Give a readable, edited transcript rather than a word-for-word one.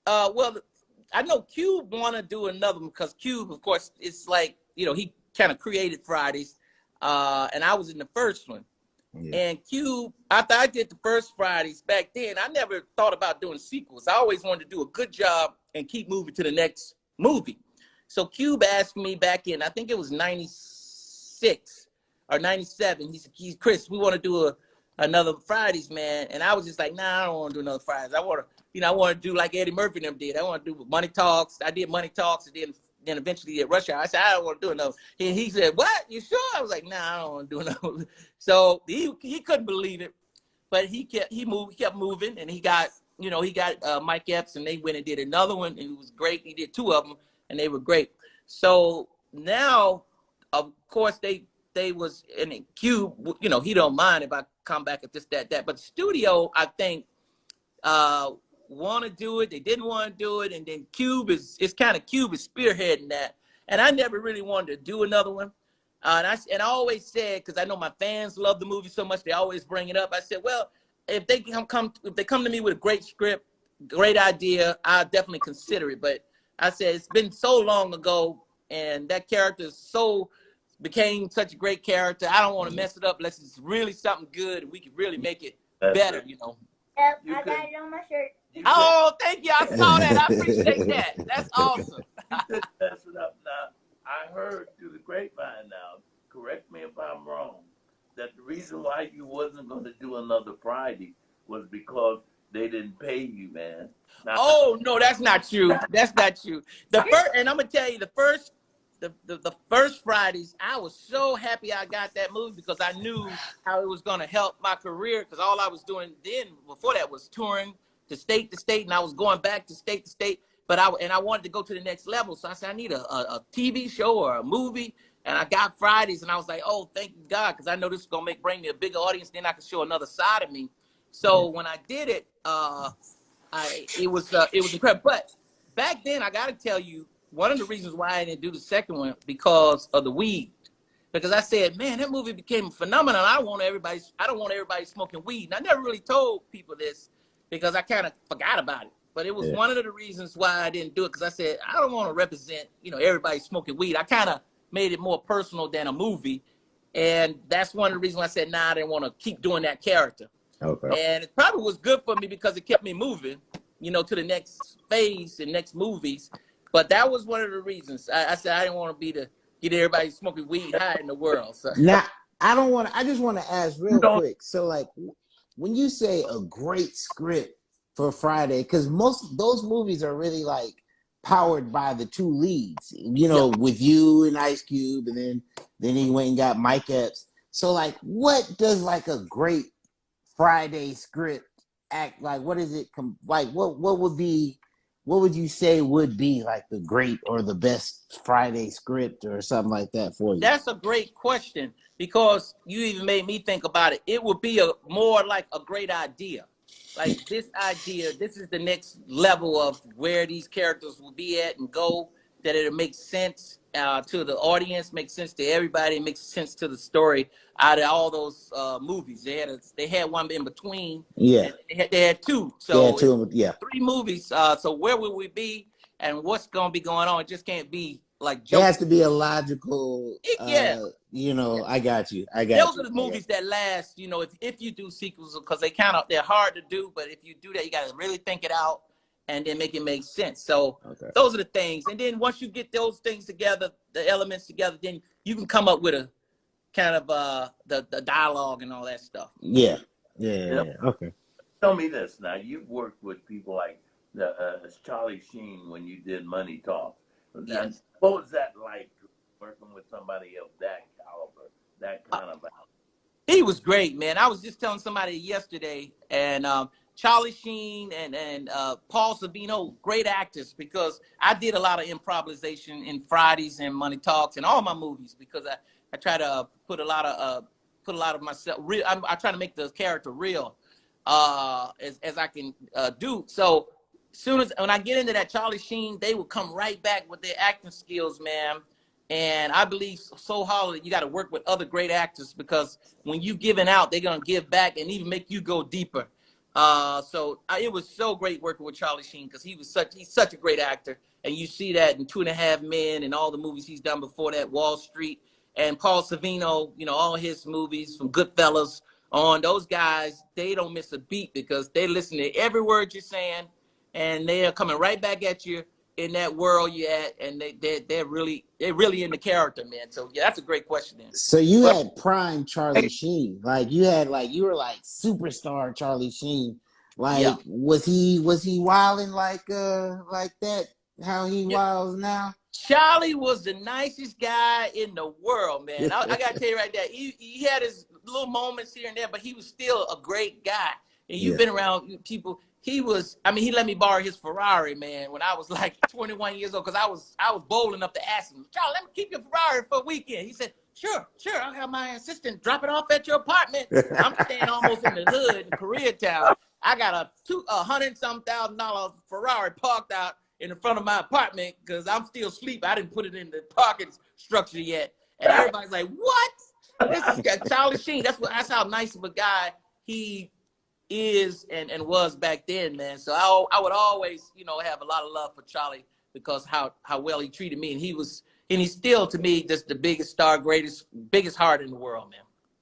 Well, I know Cube want to do another one because Cube, of course, it's like, he kind of created Fridays, and I was in the first one. Yeah. And Cube, after I did the first Fridays back then, I never thought about doing sequels. I always wanted to do a good job and keep moving to the next movie. So Cube asked me back in, I think it was 96 or 97. He said, Chris, we want to do another Fridays, man. And I was just like, nah, I don't want to do another Fridays. I want to do like Eddie Murphy and them did. I want to do Money Talks. I did Money Talks, and then eventually did Rush Hour. I said, I don't want to do another. And he said, what? You sure? I was like, nah, I don't want to do another. So he couldn't believe it, but he kept moving, and he got Mike Epps, and they went and did another one, and it was great. He did 2 of them, and they were great. So now, of course, they was in Cube. He don't mind if I come back at this, that. But the studio, I think, want to do it. They didn't want to do it, and then Cube is spearheading that. And I never really wanted to do another one. And I always said, because I know my fans love the movie so much, they always bring it up. I said, well, if they come to me with a great script, great idea, I'll definitely consider it. But I said, it's been so long ago, and that character became such a great character. I don't want to mess it up unless it's really something good and we can really make it better, Yep, I got it on my shirt. Oh, thank you. I saw that. I appreciate that. That's awesome. You could mess it up now. I heard through the grapevine now, correct me if I'm wrong, that the reason why you wasn't going to do another Friday was because they didn't pay you, man. Now, oh, no, that's not true. That's not true. And I'm going to tell you, the first Fridays, I was so happy I got that movie because I knew how it was going to help my career, because all I was doing then before that was touring to state, and I was going back to state. But I wanted to go to the next level. So I said, I need a TV show or a movie. And I got Fridays, and I was like, oh, thank you, God, because I know this is going to bring me a bigger audience. Then I can show another side of me. So when I did it, it was incredible. But back then, I got to tell you, one of the reasons why I didn't do the second one because of the weed. Because I said, man, that movie became a phenomenon. I don't want everybody smoking weed. And I never really told people this because I kind of forgot about it. But it was one of the reasons why I didn't do it, because I said, I don't want to represent, everybody smoking weed. I kind of made it more personal than a movie. And that's one of the reasons why I said, nah, I didn't want to keep doing that character. Okay. And it probably was good for me because it kept me moving, to the next phase and next movies. But that was one of the reasons. I said I didn't want to be get everybody smoking weed high in the world. So. Now, I just want to ask real quick. So, like, when you say a great script for Friday, because most those movies are really like powered by the 2 leads, with you and Ice Cube, and then he went and got Mike Epps. So, like, what does like a great Friday script act like? What is it like? What would you say would be like the great or the best Friday script or something like that for you? That's a great question, because you even made me think about it. It would be more like a great idea. Like this idea, this is the next level of where these characters will be at and go, that it'll make sense to the audience, make sense to everybody, makes sense to the story out of all those movies. They had one in between. Yeah. They had 2. So 3 movies. So where will we be and what's going to be going on? It just can't be like jokes. It has to be a logical, I got you. Those are the movies that last, if you do sequels, because they're hard to do, but if you do that, you got to really think it out and then make it make sense. So those are the things. And then once you get those things together, the elements together, then you can come up with a kind of the dialogue and all that stuff. Yeah. Okay. Tell me this now. You've worked with people like Charlie Sheen when you did Money Talk. Yes. What was that like, working with somebody of that caliber, that kind of? He was great, man. I was just telling somebody yesterday, and Charlie Sheen and Paul Savino, great actors, because I did a lot of improvisation in Fridays and Money Talks and all my movies, because I try to put a lot of myself real. I try to make the character real as I can do. So soon as when I get into that Charlie Sheen, they will come right back with their acting skills, man. And I believe so hard that you got to work with other great actors, because when you giving out, they're gonna give back and even make you go deeper. It was so great working with Charlie Sheen because he's such a great actor, and you see that in 2.5 Men and all the movies he's done before that, Wall Street, and Paul Sorvino, all his movies from Goodfellas on. Those guys, they don't miss a beat because they listen to every word you're saying, and they are coming right back at you in that world you're at, and they're really in the character, man. So yeah, that's a great question, man. So you had prime Charlie Sheen, like you were like superstar Charlie Sheen. Like, yeah. was he wilding like that? How he wilds now? Charlie was the nicest guy in the world, man. I gotta tell you right there, he had his little moments here and there, but he was still a great guy. And you've been around people. He let me borrow his Ferrari, man, when I was like 21 years old, because I was bold enough to ask him, Charlie, let me keep your Ferrari for a weekend. He said, sure, I'll have my assistant drop it off at your apartment. I'm staying almost in the hood in Koreatown. I got a $100,000 Ferrari parked out in the front of my apartment because I'm still asleep. I didn't put it in the parking structure yet. And everybody's like, what? This is Charlie Sheen. That's how nice of a guy he is and was back then, man. So I would always, have a lot of love for Charlie because how well he treated me. And he's still, to me, just the biggest star, biggest heart in the world, man.